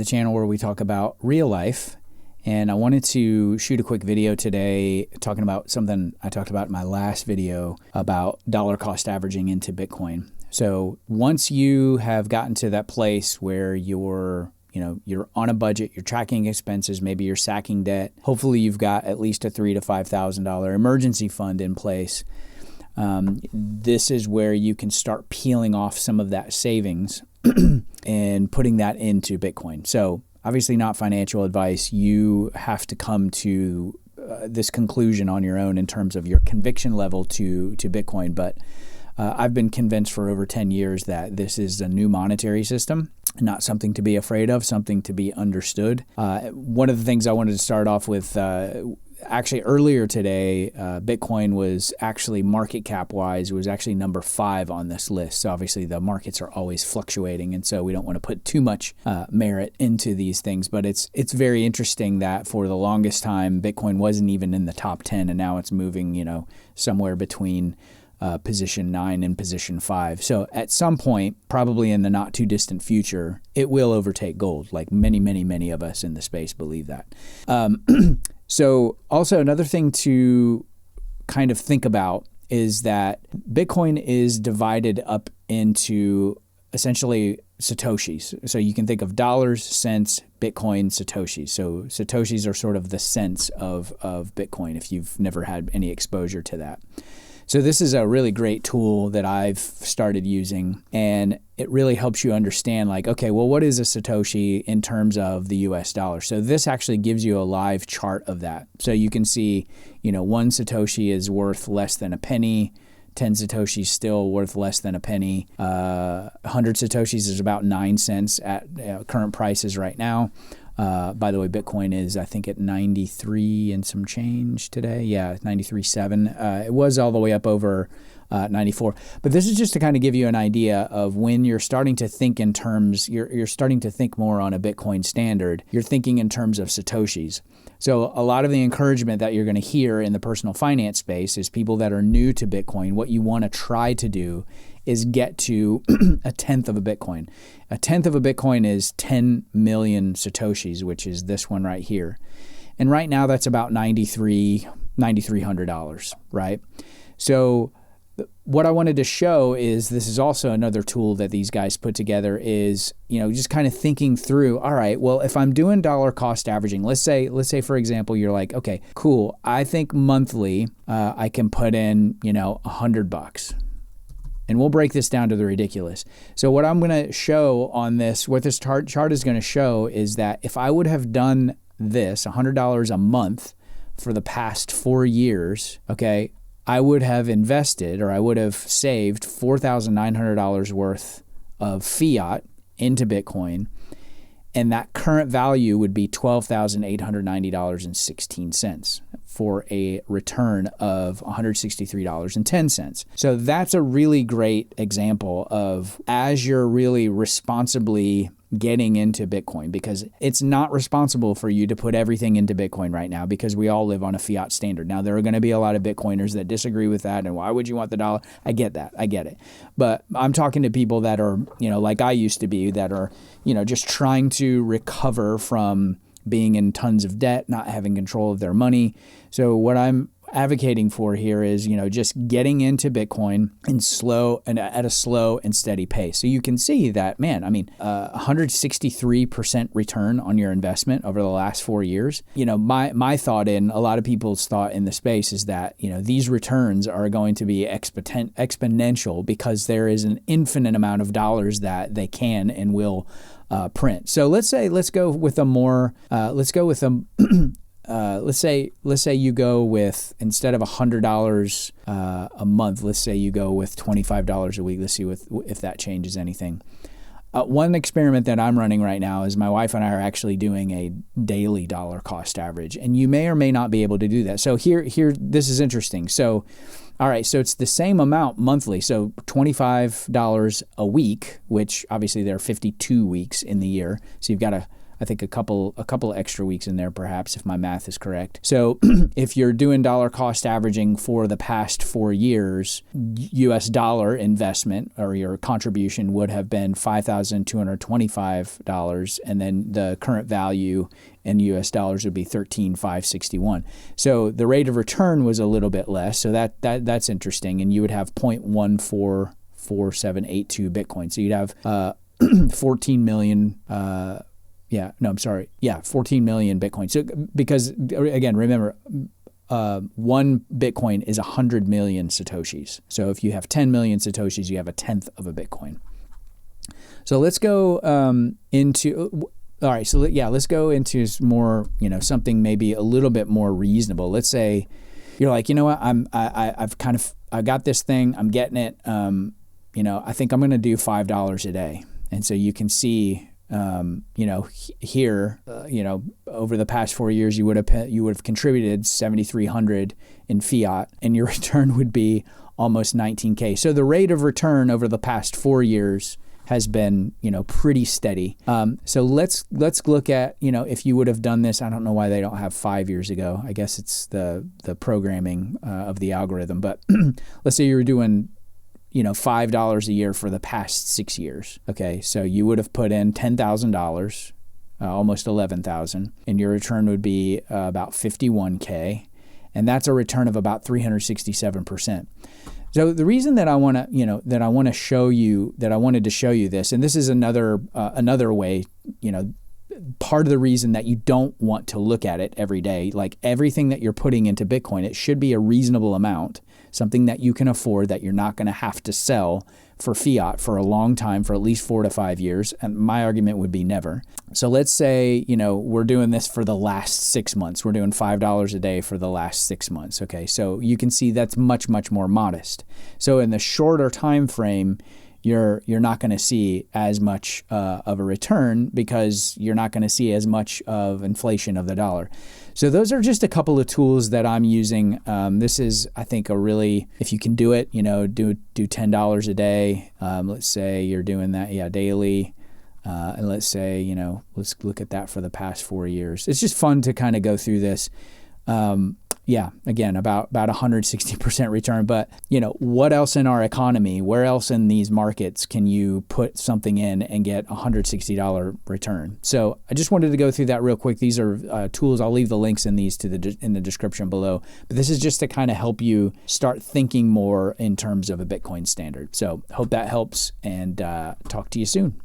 the channel where we talk about real life. And I wanted to shoot a quick video today talking about something I talked about in my last video about dollar cost averaging into Bitcoin. So once you have gotten to that place where you're on a budget, you're tracking expenses, maybe you're sacking debt, hopefully you've got at least a $3,000 to $5,000 emergency fund in place. This is where you can start peeling off some of that savings and putting that into Bitcoin. So obviously not financial advice. You have to come to this conclusion on your own in terms of your conviction level to Bitcoin. But I've been convinced for over 10 years that this is a new monetary system, not something to be afraid of, something to be understood. One of the things I wanted to start off with, actually earlier today, Bitcoin was actually market cap wise, it was actually number 5 on this list. So obviously the markets are always fluctuating, and so we don't want to put too much merit into these things. But it's very interesting that for the longest time, Bitcoin wasn't even in the top 10, and now it's moving, somewhere between position 9 and position 5. So at some point, probably in the not too distant future, it will overtake gold. Like many of us in the space believe that. So also another thing to kind of think about is that Bitcoin is divided up into essentially Satoshis. So you can think of dollars, cents, Bitcoin, Satoshis. So Satoshis are sort of the cents of Bitcoin if you've never had any exposure to that. So this is a really great tool that I've started using, and it really helps you understand like, okay, well, what is a Satoshi in terms of the US dollar? So this actually gives you a live chart of that. So you can see, 1 Satoshi is worth less than a penny, 10 Satoshis still worth less than a penny, 100 Satoshis is about 9 cents at current prices right now. By the way, Bitcoin is, I think, at 93 and some change today. Yeah, 93.7. It was all the way up over 94. But this is just to kind of give you an idea of when you're starting to think in terms, you're starting to think more on a Bitcoin standard. You're thinking in terms of Satoshis. So a lot of the encouragement that you're going to hear in the personal finance space is people that are new to Bitcoin. What you want to try to do is get to a tenth of a Bitcoin. A tenth of a Bitcoin is 10 million Satoshis, which is this one right here. And right now that's about $9,300, right? So what I wanted to show is this is also another tool that these guys put together is, just kind of thinking through, all right, well, if I'm doing dollar cost averaging, let's say, for example, you're like, okay, cool. I think monthly I can put in, $100. And we'll break this down to the ridiculous. So what I'm going to show on this, what this chart is going to show is that if I would have done this, $100 a month for the past 4 years, okay, I would have invested, or I would have saved $4,900 worth of fiat into Bitcoin, and that current value would be $12,890.16 for a return of $163.10. So that's a really great example of as you're really responsibly getting into Bitcoin, because it's not responsible for you to put everything into Bitcoin right now because we all live on a fiat standard. Now, there are going to be a lot of Bitcoiners that disagree with that, and why would you want the dollar? I get that. I get it. But I'm talking to people that are, like I used to be, that are, just trying to recover from being in tons of debt, not having control of their money. So what I'm advocating for here is, just getting into Bitcoin at a slow and steady pace. So you can see that, 163% return on your investment over the last 4 years. My thought, and a lot of people's thought in the space, is that, these returns are going to be exponential because there is an infinite amount of dollars that they can and will print. So let's say you go with, instead of $100 a month, let's say you go with $25 a week. Let's see if that changes anything. One experiment that I'm running right now is my wife and I are actually doing a daily dollar cost average, and you may or may not be able to do that. So here, this is interesting. So, all right, so it's the same amount monthly. So $25 a week, which obviously there are 52 weeks in the year. So you've got a I think a couple extra weeks in there, perhaps, if my math is correct. So if you're doing dollar cost averaging for the past 4 years, US dollar investment or your contribution would have been $5,225, and then the current value in US dollars would be 13,561. So the rate of return was a little bit less. So that's interesting, and you would have 0.144782 Bitcoin. So you'd have 14 million. 14 million Bitcoin. So because again, remember, 1 Bitcoin is 100 million Satoshis. So if you have 10 million Satoshis, you have a tenth of a Bitcoin. So let's go let's go into more, something maybe a little bit more reasonable. Let's say you're like, you know what, I got this thing, I'm getting it. I think I'm going to do $5 a day. And so you can see, here, over the past 4 years, you would have contributed 7,300 in fiat, and your return would be almost 19K. So the rate of return over the past 4 years has been, pretty steady. So let's look at, if you would have done this. I don't know why they don't have 5 years ago. I guess it's the programming of the algorithm. But let's say you were doing, $5 a year for the past 6 years. Okay, so you would have put in $10,000, almost 11,000, and your return would be about 51K, and that's a return of about 367%. So the reason that I wanted to show you this, and this is another way, part of the reason that you don't want to look at it every day, like everything that you're putting into Bitcoin, it should be a reasonable amount, something that you can afford, that you're not going to have to sell for fiat for a long time, for at least 4 to 5 years. And my argument would be never. So let's say, we're doing this for the last 6 months. We're doing $5 a day for the last 6 months. Okay, so you can see that's much, much more modest. So in the shorter time frame, you're not going to see as much of a return, because you're not going to see as much of inflation of the dollar. So those are just a couple of tools that I'm using. This is, I think, if you can do it, do $10 a day. Let's say you're doing that, daily. And let's say, let's look at that for the past 4 years. It's just fun to kind of go through this. Again, about 160% return. But, what else in our economy, where else in these markets can you put something in and get $160 return? So I just wanted to go through that real quick. These are tools. I'll leave the links in these in the description below. But this is just to kind of help you start thinking more in terms of a Bitcoin standard. So hope that helps, and talk to you soon.